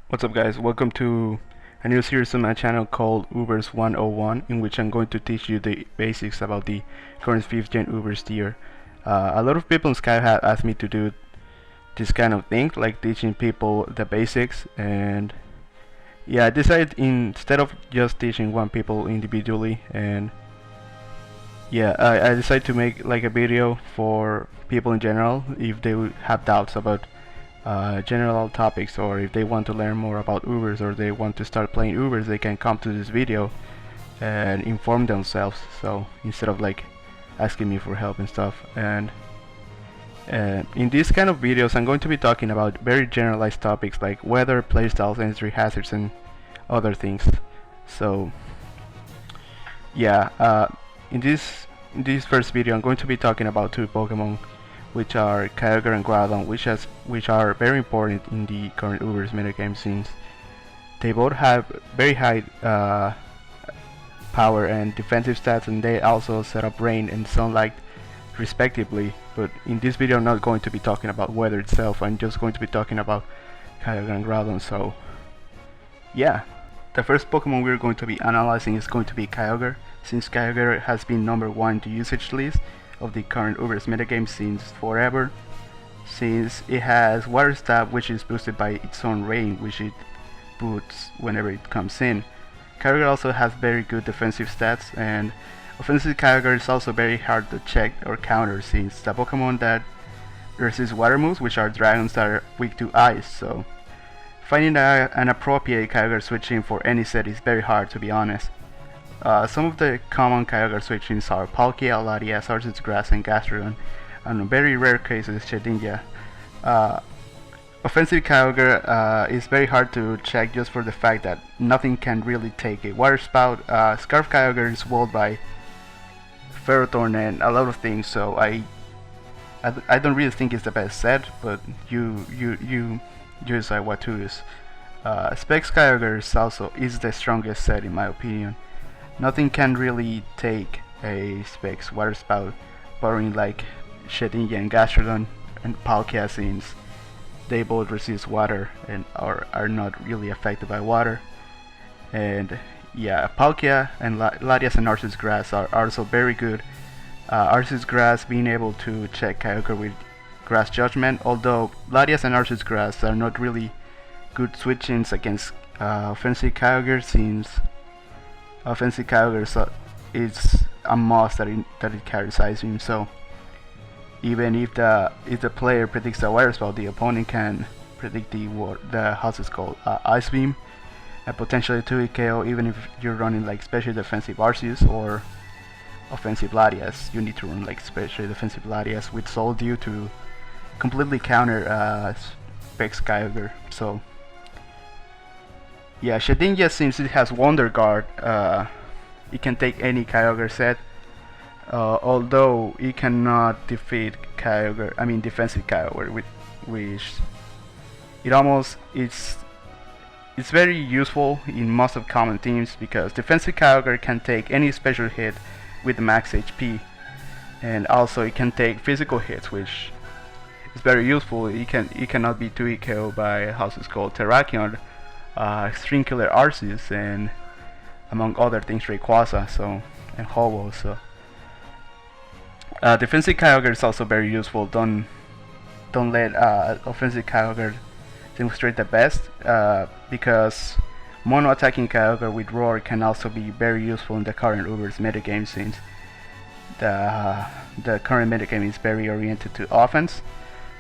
What's up guys, welcome to a new series on my channel called Ubers 101, in which I'm going to teach you the basics about the current 5th gen Ubers tier. A lot of people in Skype have asked me to do this kind of thing, like teaching people the basics, and yeah, I decided instead of just teaching one people individually, and yeah, I decided to make like a video for people in general if they would have doubts about general topics, or if they want to learn more about Ubers or they want to start playing Ubers, they can come to this video and inform themselves. So instead of like asking me for help and stuff, and in these kind of videos I'm going to be talking about very generalized topics like weather, playstyles, entry hazards, and other things. So yeah, in this first video I'm going to be talking about two Pokemon, which are Kyogre and Groudon, which are very important in the current Ubers metagame, since they both have very high power and defensive stats, and they also set up rain and sunlight respectively. But in this video I'm not going to be talking about weather itself, I'm just going to be talking about Kyogre and Groudon. So yeah, the first Pokemon we're going to be analyzing is going to be Kyogre, since Kyogre has been number 1 in the usage list of the current Ubers metagame since forever, since it has water stab, which is boosted by its own rain, which it boosts whenever it comes in. Kyogre also has very good defensive stats, and offensive Kyogre is also very hard to check or counter, since the Pokemon that resist water moves, which are dragons that are weak to ice. So finding an appropriate Kyogre switching for any set is very hard, to be honest. Some of the common Kyogre switchings are Palkia, Latias, Horsetrash Grass, and Gastrodon, and in very rare cases Shedinja. Offensive Kyogre is very hard to check just for the fact that nothing can really take it. Water Spout, Scarf Kyogre is walled by Ferrothorn and a lot of things, so I don't really think it's the best set, but you decide what to use. Specs Kyogre is the strongest set in my opinion. Nothing can really take a Specs Water Spout, barring like Shedinja and Gastrodon and Palkia, since they both resist water and are not really affected by water. And yeah, Palkia and Latias and Horsetrash Grass are also very good. Horsetrash Grass being able to check Kyogre with Grass Judgment, although Latias and Horsetrash Grass are not really good switchings against offensive Kyogre, since offensive Kyogre is a must that it carries Ice Beam. So even if the player predicts the water spell, the opponent can predict the how's it called, Ice Beam, and potentially 2-hit KO. Even if you're running like special defensive Arceus or offensive Latias, you need to run like special defensive Latias with Soul Dew to completely counter Specs Kyogre. So yeah, Shedinja, since it has Wonder Guard, it can take any Kyogre set, although it cannot defeat defensive Kyogre, which it's very useful in most of common teams, because defensive Kyogre can take any special hit with max HP, and also it can take physical hits, which is very useful. It cannot be 2-hit KO by how's it called, Terrakion, String Killer Arceus, and among other things Rayquaza, so, and Ho-Oh. So defensive Kyogre is also very useful. Don't let offensive Kyogre demonstrate the best, because mono attacking Kyogre with Roar can also be very useful in the current Ubers metagame, since the current metagame is very oriented to offense,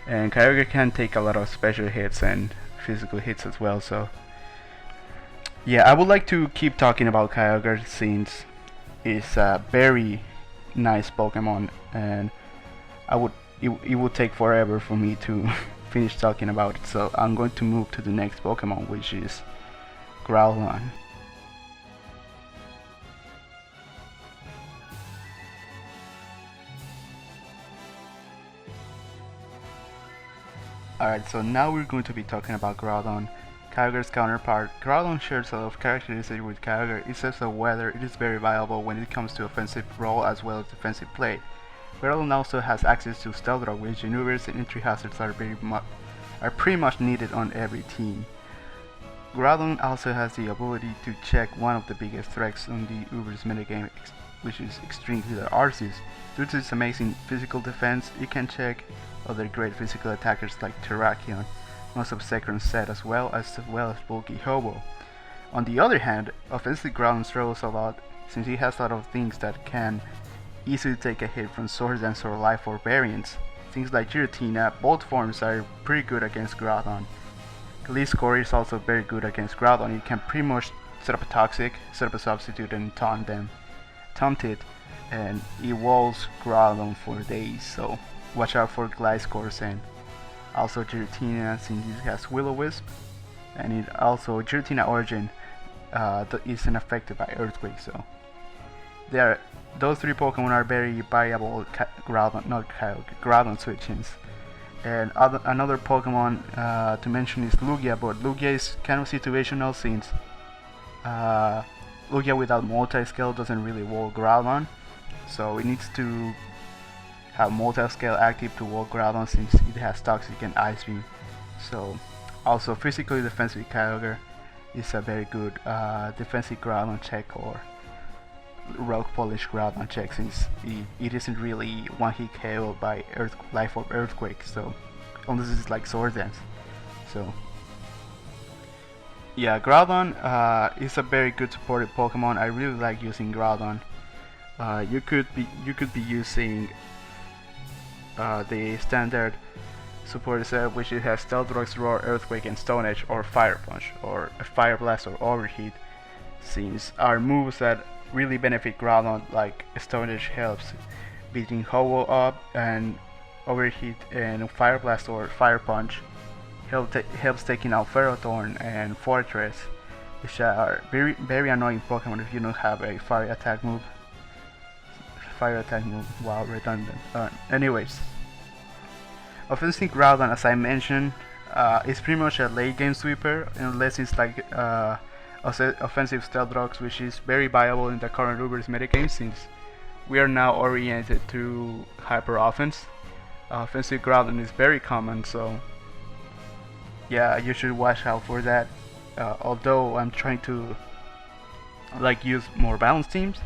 and Kyogre can take a lot of special hits and physical hits as well. So yeah, I would like to keep talking about Kyogre, since it's a very nice Pokemon, and it would take forever for me to finish talking about it. So I'm going to move to the next Pokemon, which is Groudon. Alright, so now we're going to be talking about Groudon, Kyogre's counterpart. Groudon shares a lot of characteristics with Kyogre, except the weather. It is very viable when it comes to offensive role as well as defensive play. Groudon also has access to Stealth Rock, which maneuvers and entry hazards are pretty much needed on every team. Groudon also has the ability to check one of the biggest threats on the Uber's metagame, which is Extreme Healer Arceus. Due to its amazing physical defense, it can check other great physical attackers like Terrakion, most of second set as well as bulky Hobo. On the other hand, offensively Groudon struggles a lot since he has a lot of things that can easily take a hit from Sword Dance or Life Orb variants. Things like Giratina, both forms are pretty good against Groudon. Gliscor is also very good against Groudon. It can pretty much set up a Toxic, set up a Substitute and taunt it, and it walls Groudon for days, so watch out for Gliscor and also Giratina since it has Will-O-Wisp, and it also Giratina Origin isn't affected by Earthquake, so those three Pokemon are very viable Groudon switch-ins. And another Pokemon to mention is Lugia, but Lugia is kind of situational since Lugia without multi-scale doesn't really wall Groudon, so it needs to have multi-scale active to wall Groudon since it has Toxic and Ice Beam. So also physically defensive Kyogre is a very good defensive Groudon check or Rock Polish Groudon check since it isn't really one hit KO by Life Orb Earthquake, so unless it's like Sword Dance. So yeah, Groudon is a very good supported Pokemon. I really like using Groudon. You could be using the standard support set, which it has Stealth Rocks, Roar, Earthquake, and Stone Edge, or Fire Punch, or a Fire Blast, or Overheat, since our moves that really benefit Groudon, like Stone Edge helps beating Ho-Oh up, and Overheat and Fire Blast or Fire Punch helps taking out Ferrothorn and Fortress, which are very annoying Pokemon if you don't have a fire attack move. Wow, redundant. Anyways, offensive Groudon, as I mentioned, is pretty much a late game sweeper unless it's like offensive Stealth Rocks, which is very viable in the current Uber's metagame since we are now oriented to hyper offense. Offensive Groudon is very common, so yeah, you should watch out for that. Although I'm trying to use more balanced teams,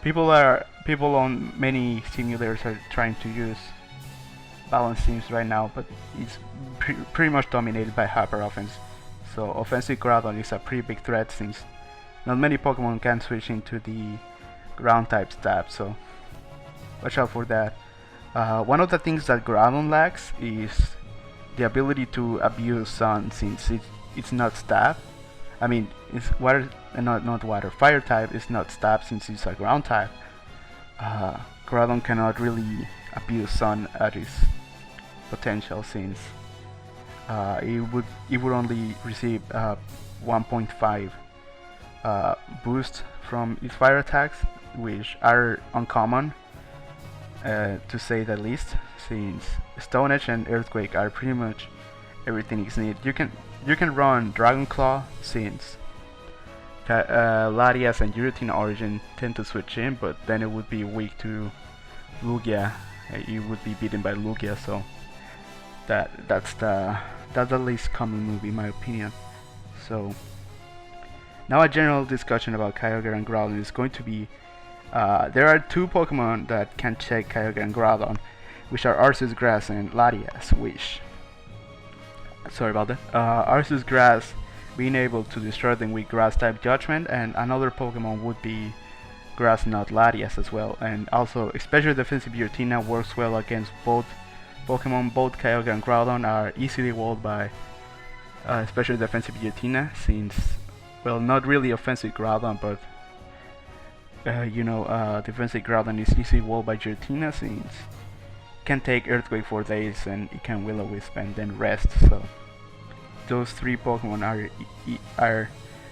people on many simulators are trying to use balanced teams right now, but it's pretty much dominated by hyper offense. So offensive Groudon is a pretty big threat since not many Pokemon can switch into the ground type stab, so watch out for that. One of the things that Groudon lacks is the ability to abuse Sun since it's not stab. I mean, it's water, not water. Fire type is not stab since it's a ground type. Groudon cannot really abuse Sun at its potential since it would only receive 1.5 boost from its fire attacks, which are uncommon to say the least, since Stone Edge and Earthquake are pretty much everything is needed. You can run Dragon Claw since Latias and Giratina Origin tend to switch in, but then it would be weak to Lugia. It would be beaten by Lugia, so that's the least common move in my opinion. So now a general discussion about Kyogre and Groudon is going to be there are two Pokemon that can check Kyogre and Groudon, which are Arceus Grass and Latias, which Arceus Grass being able to destroy them with Grass type Judgment, and another Pokemon would be Grass Knot Latias as well. And also especially defensive Giratina works well against both Pokemon. Both Kyogre and Groudon are easily walled by especially defensive Giratina, since, well, not really offensive Groudon, but defensive Groudon is easily walled by Giratina since it can take Earthquake for days and it can Will-O-Wisp and then rest. So those three Pokemon are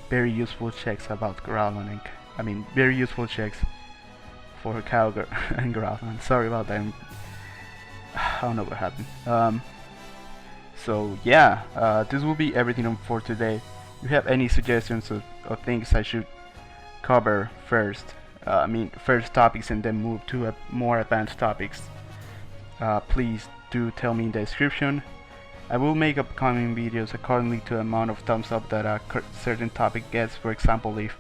very useful checks about Groudon, and very useful checks for Kyogre and Groudon. Sorry about that. I don't know what happened. So yeah, this will be everything for today. If you have any suggestions of things I should cover first, first topics and then move to more advanced topics, please do tell me in the description. I will make upcoming videos accordingly to the amount of thumbs up that a certain topic gets. For example, if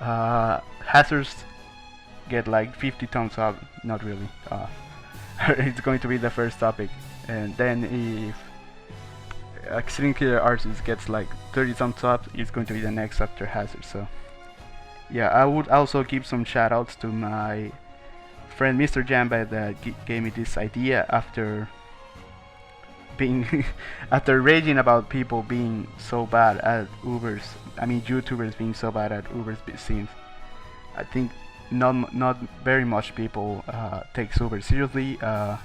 hazards get like 50 thumbs up, not really, it's going to be the first topic, and then if Extreme Killer Artist gets like 30 thumbs up, it's going to be the next after hazard. So yeah, I would also give some shoutouts to my friend Mr. Jamba that gave me this idea after being after raging about people being so bad at Ubers. I mean, YouTubers being so bad at Ubers scenes. I think not very much people takes Uber seriously. I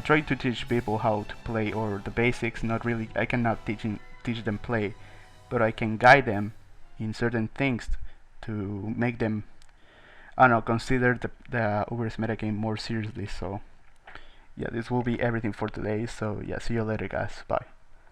try to teach people how to play, or the basics. Not really. I cannot teach them play, but I can guide them in certain things to make them, I don't know, consider the Uber's metagame more seriously. So yeah, this will be everything for today. So yeah, see you later, guys. Bye.